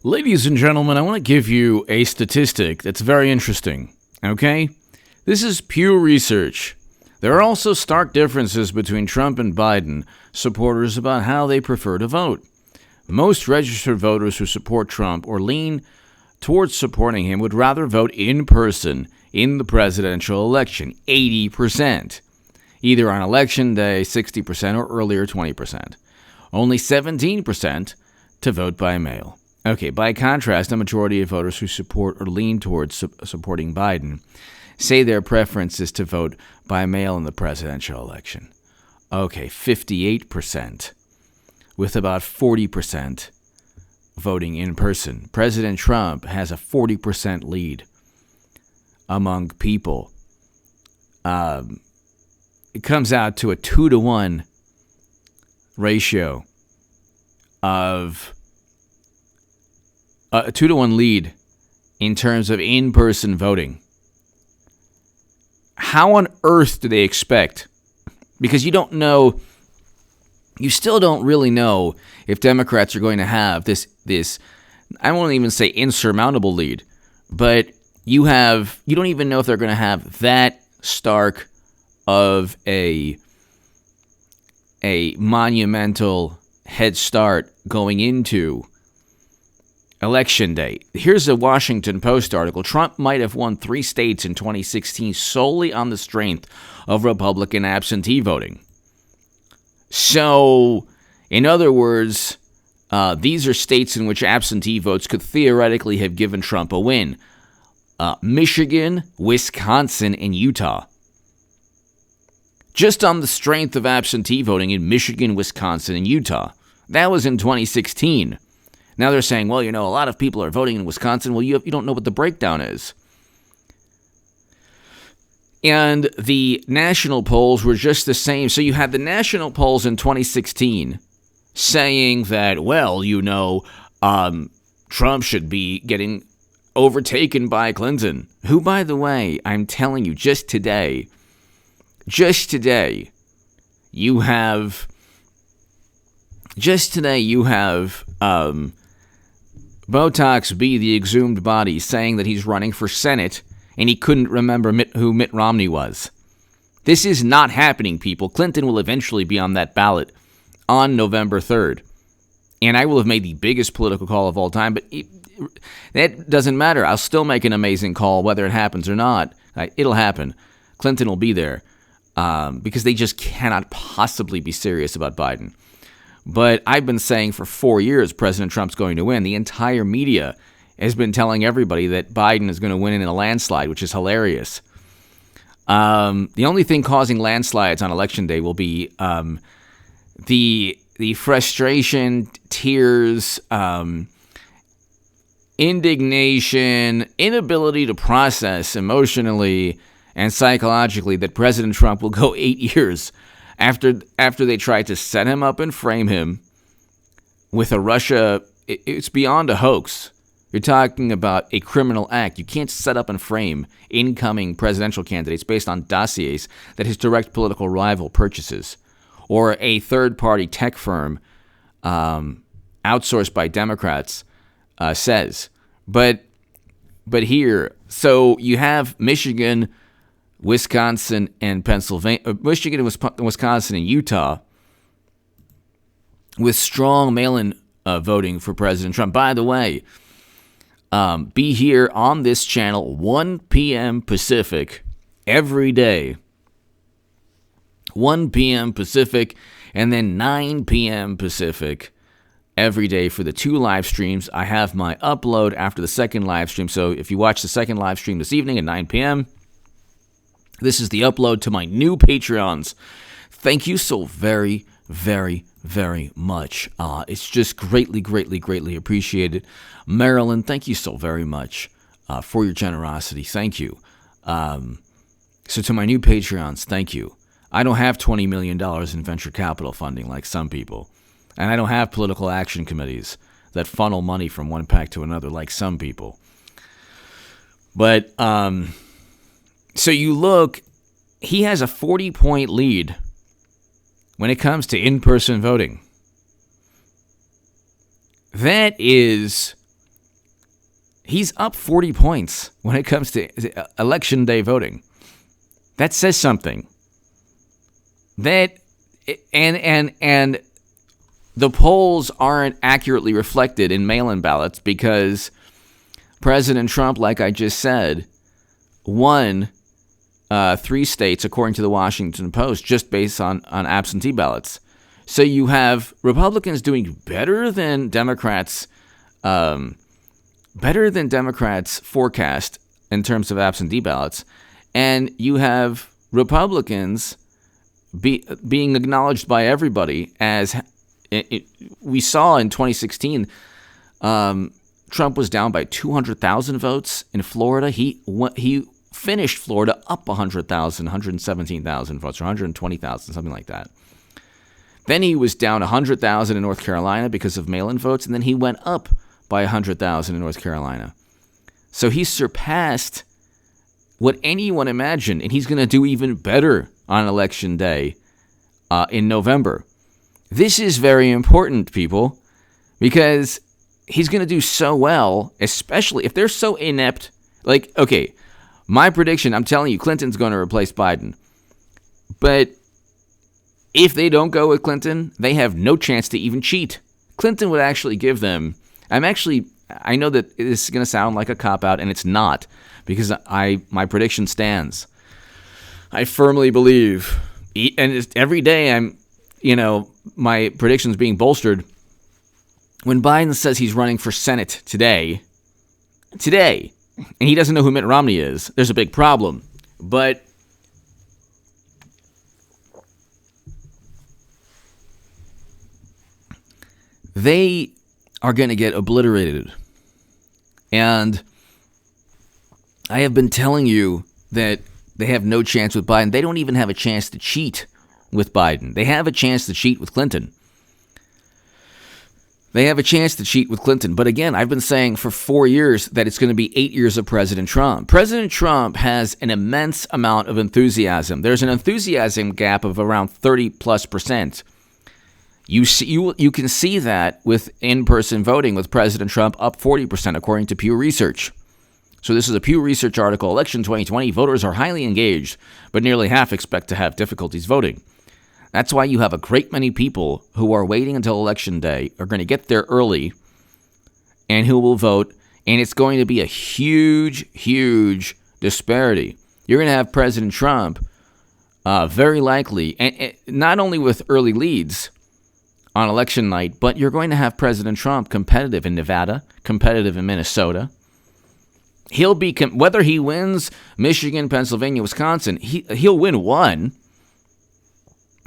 Ladies and gentlemen, I want to give you a statistic that's very interesting, okay? This is Pew Research. There are also stark differences between Trump and Biden supporters about how they prefer to vote. Most registered voters who support Trump or lean towards supporting him would rather vote in person in the presidential election, 80%. Either on election day, 60%, or earlier, 20%. Only 17% to vote by mail. Okay, by contrast, a majority of voters who support or lean towards supporting Biden say their preference is to vote by mail in the presidential election. Okay, 58%, with about 40% voting in person. President Trump has a 40% lead among people. It comes out to a 2-to-1 ratio of a 2-to-1 lead in terms of in-person voting. How on earth do they expect? Because you still don't really know if Democrats are going to have this I won't even say insurmountable lead, but you don't even know if they're going to have that stark of a monumental head start going into Election day. Here's a Washington Post article. Trump might have won 3 states in 2016 solely on the strength of Republican absentee voting. So, in other words, these are states in which absentee votes could theoretically have given Trump a win. Michigan, Wisconsin, and Utah. Just on the strength of absentee voting in Michigan, Wisconsin, and Utah. That was in 2016. Now they're saying, well, a lot of people are voting in Wisconsin. Well, you don't know what the breakdown is. And the national polls were just the same. So you had the national polls in 2016 saying that, Trump should be getting overtaken by Clinton, who, by the way, I'm telling you, just today, you have Botox B, the exhumed body, saying that he's running for Senate, and he couldn't remember who Mitt Romney was. This is not happening, people. Clinton will eventually be on that ballot on November 3rd. And I will have made the biggest political call of all time, but that doesn't matter. I'll still make an amazing call, whether it happens or not. It'll happen. Clinton will be there because they just cannot possibly be serious about Biden. But I've been saying for 4 years President Trump's going to win. The entire media has been telling everybody that Biden is going to win in a landslide, which is hilarious. The only thing causing landslides on Election Day will be the frustration, tears, indignation, inability to process emotionally and psychologically that President Trump will go 8 years after they tried to set him up and frame him with a Russia. It's beyond a hoax. You're talking about a criminal act. You can't set up and frame incoming presidential candidates based on dossiers that his direct political rival purchases, or a third-party tech firm outsourced by Democrats says. But here, so you have Michigan, Wisconsin, and Pennsylvania, Michigan, Wisconsin, and Utah with strong mail-in voting for President Trump. By the way, be here on this channel 1 p.m. Pacific every day. 1 p.m. Pacific and then 9 p.m. Pacific every day for the 2 live streams. I have my upload after the second live stream. So if you watch the second live stream this evening at 9 p.m., this is the upload to my new Patreons. Thank you so very, very, very much. It's just greatly, greatly, greatly appreciated. Marilyn, thank you so very much for your generosity. Thank you. So to my new Patreons, thank you. I don't have $20 million in venture capital funding like some people. And I don't have political action committees that funnel money from one PAC to another like some people. But so you look, he has a 40-point lead when it comes to in-person voting. That is He's up 40 points when it comes to election day voting. That says something. That and the polls aren't accurately reflected in mail-in ballots because President Trump, like I just said, won 3 states, according to the Washington Post, just based on absentee ballots. So you have Republicans doing better than Democrats forecast in terms of absentee ballots, and you have Republicans being acknowledged by everybody as we saw in 2016. Trump was down by 200,000 votes in Florida. He finished Florida up 100,000, 117,000 votes, or 120,000, something like that. Then he was down 100,000 in North Carolina because of mail-in votes, and then he went up by 100,000 in North Carolina. So he surpassed what anyone imagined, and he's going to do even better on Election Day in November. This is very important, people, because he's going to do so well, especially if they're so inept. Like, okay, my prediction, I'm telling you, Clinton's going to replace Biden. But if they don't go with Clinton, they have no chance to even cheat. Clinton would actually give them... I know that this is going to sound like a cop-out, and it's not, because my prediction stands. I firmly believe, and every day my prediction's being bolstered. When Biden says he's running for Senate today, and he doesn't know who Mitt Romney is, there's a big problem. But they are going to get obliterated. And I have been telling you that they have no chance with Biden. They don't even have a chance to cheat with Biden. They have a chance to cheat with Clinton. But again, I've been saying for 4 years that it's going to be 8 years of President Trump. President Trump has an immense amount of enthusiasm. There's an enthusiasm gap of around 30+%. You can see that with in-person voting with President Trump up 40%, according to Pew Research. So this is a Pew Research article. Election 2020, voters are highly engaged, but nearly half expect to have difficulties voting. That's why you have a great many people who are waiting until Election Day, are going to get there early, and who will vote, and it's going to be a huge, huge disparity. You're going to have President Trump very likely, and not only with early leads on election night, but you're going to have President Trump competitive in Nevada, competitive in Minnesota. He'll be, whether he wins Michigan, Pennsylvania, Wisconsin, he'll win one.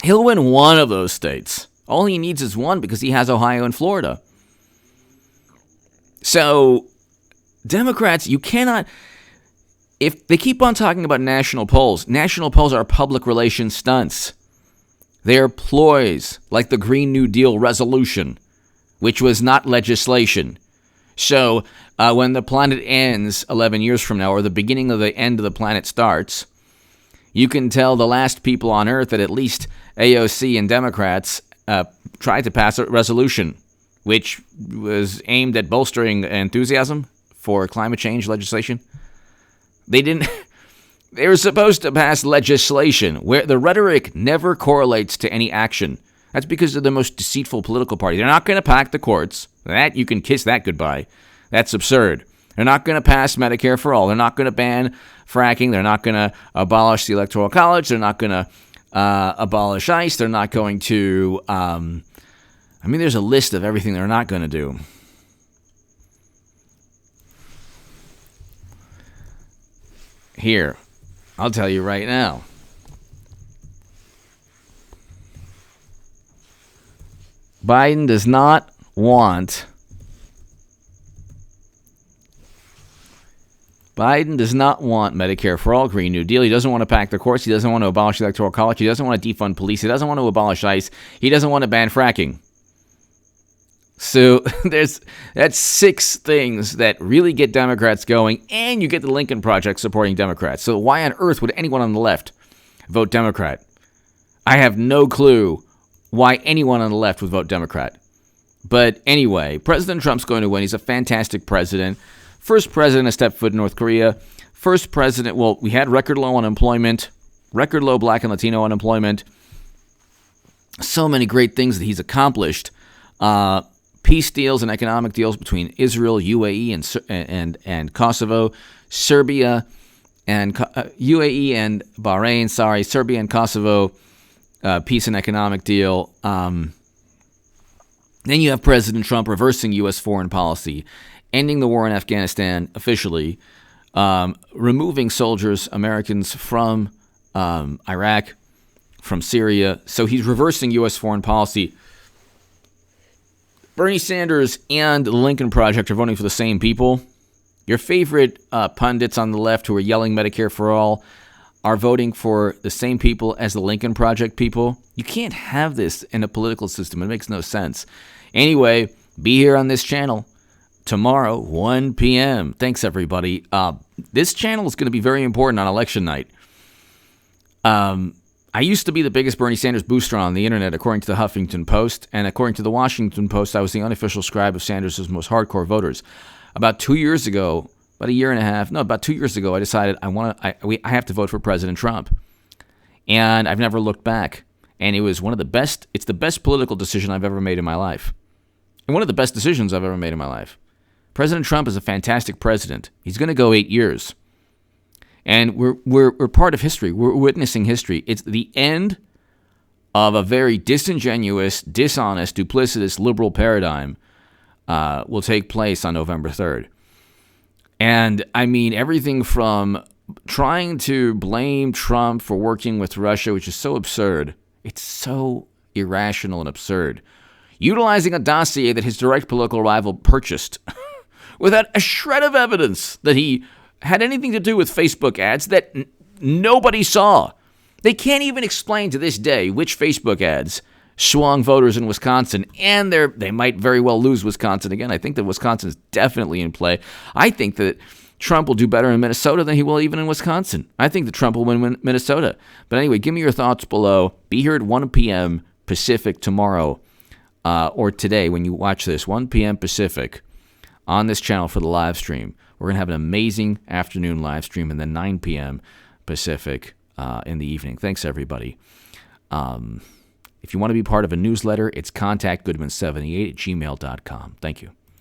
He'll win one of those states. All he needs is one because he has Ohio and Florida. So, Democrats, you cannot... If they keep on talking about national polls are public relations stunts. They are ploys like the Green New Deal resolution, which was not legislation. So, when the planet ends 11 years from now, or the beginning of the end of the planet starts, you can tell the last people on Earth that at least AOC and Democrats tried to pass a resolution, which was aimed at bolstering enthusiasm for climate change legislation. They didn't... They were supposed to pass legislation where the rhetoric never correlates to any action. That's because they're the most deceitful political party. They're not going to pack the courts. That you can kiss that goodbye. That's absurd. They're not going to pass Medicare for all. They're not going to ban fracking. They're not going to abolish the Electoral College. They're not going to abolish ICE. They're not going to... there's a list of everything they're not going to do. Here, I'll tell you right now. Biden does not want Medicare for all, Green New Deal. He doesn't want to pack the courts. He doesn't want to abolish the Electoral College. He doesn't want to defund police. He doesn't want to abolish ICE. He doesn't want to ban fracking. So that's 6 things that really get Democrats going, and you get the Lincoln Project supporting Democrats. So why on earth would anyone on the left vote Democrat? I have no clue why anyone on the left would vote Democrat. But anyway, President Trump's going to win. He's a fantastic president. First president to step foot in North Korea. First president, well, we had record low unemployment, record low black and Latino unemployment. So many great things that he's accomplished. Peace deals and economic deals between Israel, UAE, and Kosovo, Serbia, and UAE and Bahrain. Serbia and Kosovo, peace and economic deal. Then you have President Trump reversing U.S. foreign policy, ending the war in Afghanistan officially, removing soldiers, Americans from Iraq, from Syria. So he's reversing U.S. foreign policy. Bernie Sanders and the Lincoln Project are voting for the same people. Your favorite pundits on the left who are yelling Medicare for all are voting for the same people as the Lincoln Project people. You can't have this in a political system. It makes no sense. Anyway, be here on this channel tomorrow, 1 p.m. Thanks, everybody. This channel is going to be very important on election night. I used to be the biggest Bernie Sanders booster on the internet, according to the Huffington Post. And according to the Washington Post, I was the unofficial scribe of Sanders' most hardcore voters. About 2 years ago, about 2 years ago, I decided I have to vote for President Trump. And I've never looked back. And it was it's the best political decision I've ever made in my life. And one of the best decisions I've ever made in my life. President Trump is a fantastic president. He's going to go 8 years. And we're part of history. We're witnessing history. It's the end of a very disingenuous, dishonest, duplicitous liberal paradigm will take place on November 3rd. And I mean everything from trying to blame Trump for working with Russia, which is so absurd. It's so irrational and absurd. Utilizing a dossier that his direct political rival purchased without a shred of evidence that he had anything to do with Facebook ads that nobody saw. They can't even explain to this day which Facebook ads swung voters in Wisconsin, and they might very well lose Wisconsin again. I think that Wisconsin is definitely in play. I think that Trump will do better in Minnesota than he will even in Wisconsin. I think that Trump will win Minnesota. But anyway, give me your thoughts below. Be here at 1 p.m. Pacific tomorrow, or today when you watch this, 1 p.m. Pacific on this channel for the live stream. We're going to have an amazing afternoon live stream, and then 9 p.m. Pacific in the evening. Thanks, everybody. If you want to be part of a newsletter, it's contactgoodman78@gmail.com. Thank you.